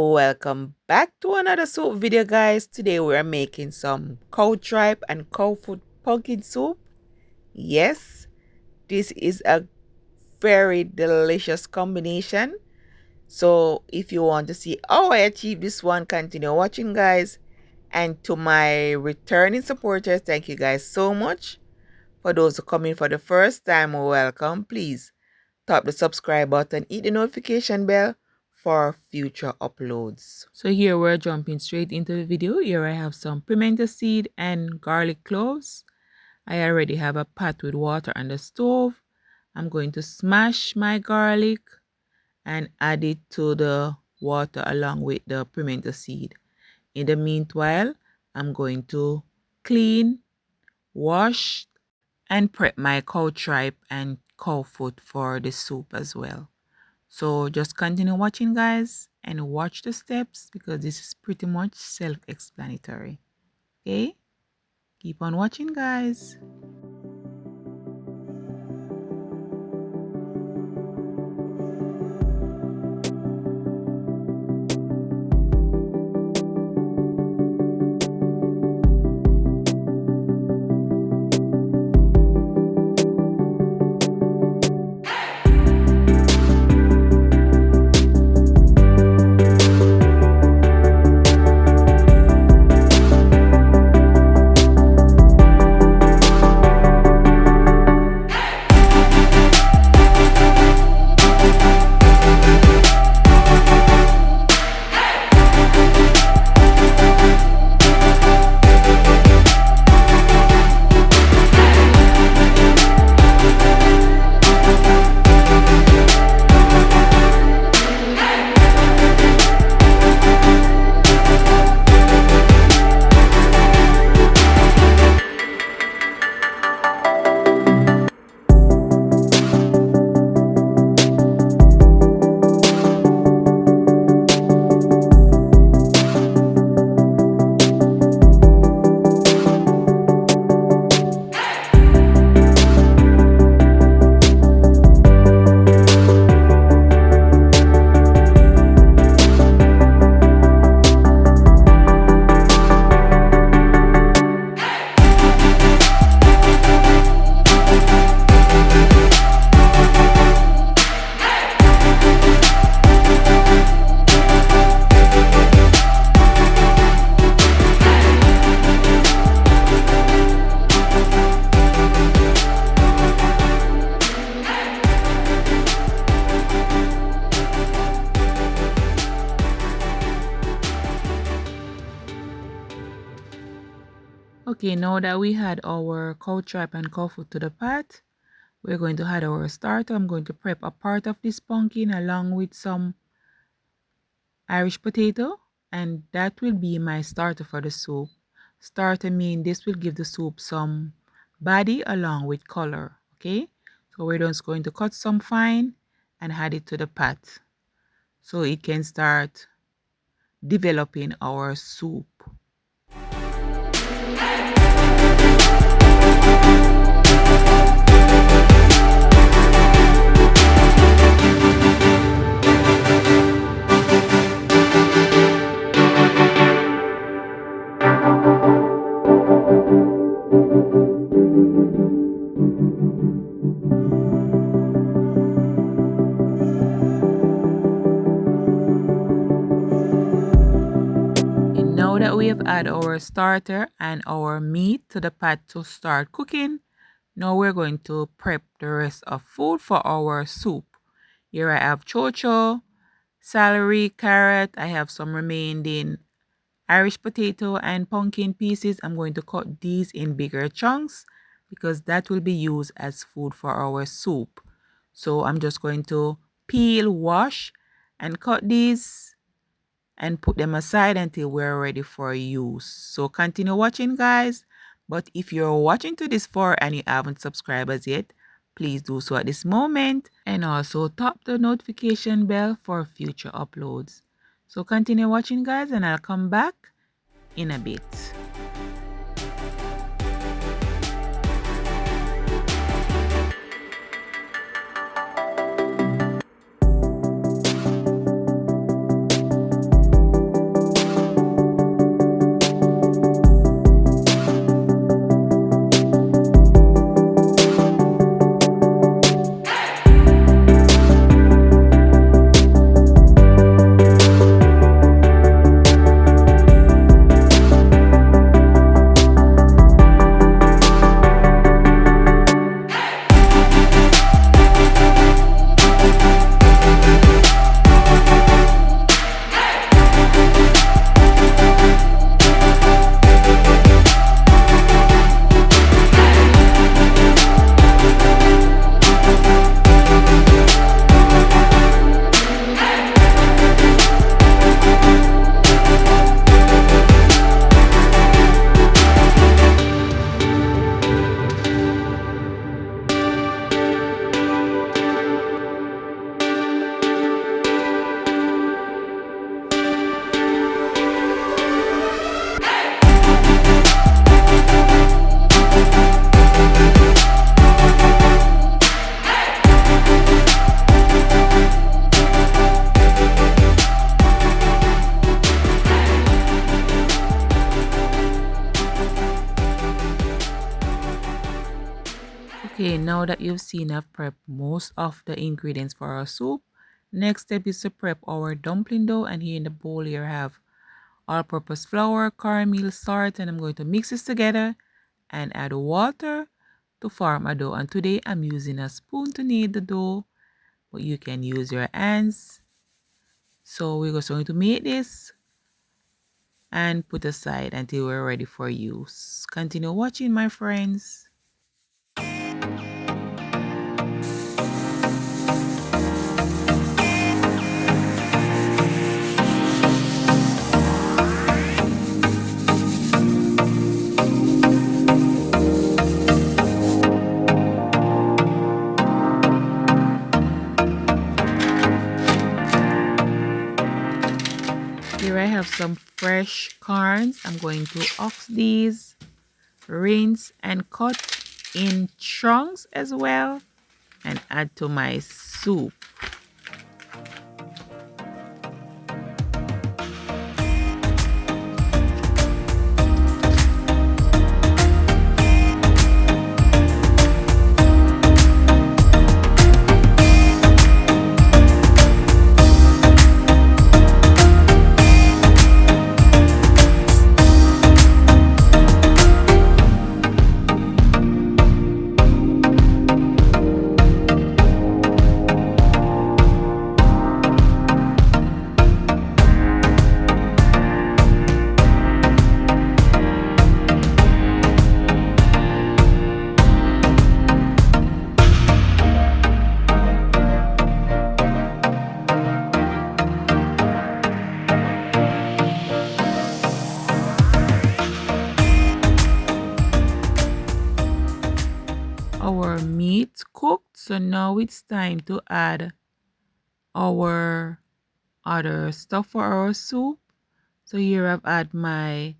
Welcome back to another soup video, guys. Today we're making some cow tripe and cowfoot pumpkin soup. Yes, this is a very delicious combination. So if you want to see how I achieve this one, continue watching, guys. And to my returning supporters, thank you guys so much. For those who come in for the first time, welcome. Please tap the subscribe button, hit the notification bell for future uploads. So here we're jumping straight into the video. Here I have some pimento seed and garlic cloves. I already have a pot with water on the stove. I'm going to smash my garlic and add it to the water along with the pimento seed. In the meanwhile, I'm going to clean, wash, and prep my cow tripe and cow foot for the soup as well. So just continue watching, guys, and watch the steps because this is pretty much self-explanatory. Okay? Keep on watching, guys. Okay, now that we had our cow tripe and cow foot to the pot, we're going to add our starter. I'm going to prep a part of this pumpkin along with some Irish potato, and that will be my starter for the soup. Starter mean this will give the soup some body along with color. Okay, so we're just going to cut some fine and add it to the pot so it can start developing our soup. Now that we have added our starter and our meat to the pot to start cooking, now we're going to prep the rest of food for our soup. Here I have chocho, celery, carrot. I have some remaining Irish potato and pumpkin pieces. I'm going to cut these in bigger chunks because that will be used as food for our soup. So I'm just going to peel, wash, and cut these and put them aside until we're ready for use. So continue watching, guys. But if you're watching to this far and you haven't subscribed as yet, please do so at this moment, and also tap the notification bell for future uploads. So continue watching, guys, and I'll come back in a bit. Okay, now that you've seen I've prepped most of the ingredients for our soup, next step is to prep our dumpling dough. And here in the bowl here I have all-purpose flour, cornmeal, salt, and I'm going to mix this together and add water to form a dough. And today I'm using a spoon to knead the dough, but you can use your hands. So we're just going to make this and put aside until we're ready for use. Continue watching, my friends. Here I have some fresh corns. I'm going to ox these, rinse and cut in chunks as well, and add to my soup. Our meat cooked, so now it's time to add our other stuff for our soup. So here I've added my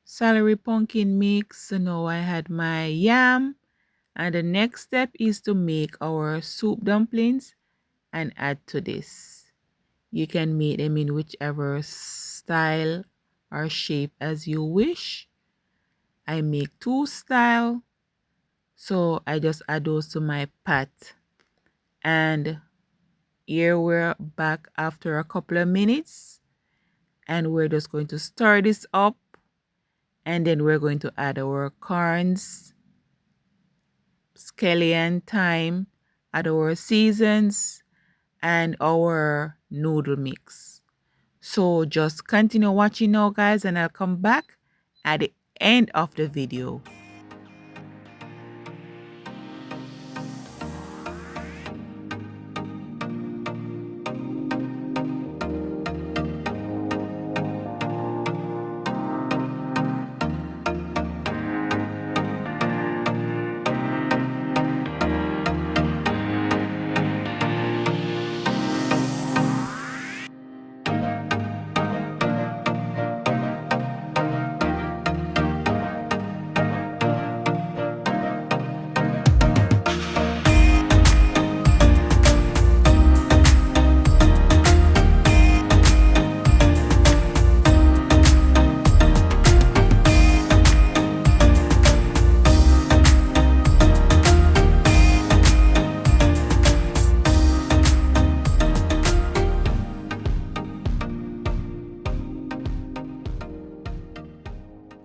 celery pumpkin mix. So now I had my yam, and the next step is to make our soup dumplings and add to this. You can make them in whichever style or shape as you wish. I make two style, so I just add those to my pot. And here we're back after a couple of minutes, and we're just going to stir this up, and then we're going to add our corns, scallion, thyme, add our seasons, and our noodle mix. So just continue watching now, guys, and I'll come back at the end of the video.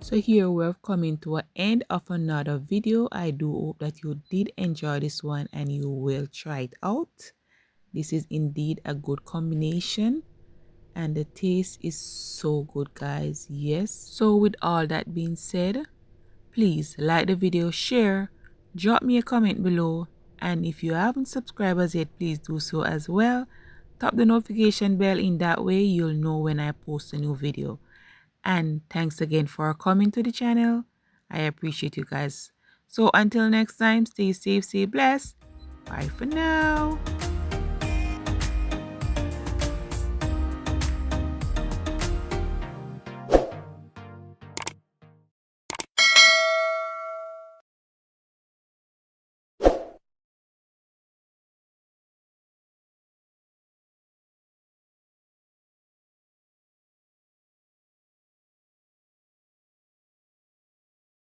So here we've come into an end of another video. I do hope that you did enjoy this one and you will try it out. This is indeed a good combination and the taste is so good, guys. Yes. So with all that being said, please like the video, share, drop me a comment below, and if you haven't subscribed as yet, please do so as well. Tap the notification bell, in that way you'll know when I post a new video. And thanks again for coming to the channel. I appreciate you guys. So until next time, stay safe, stay blessed. Bye for now.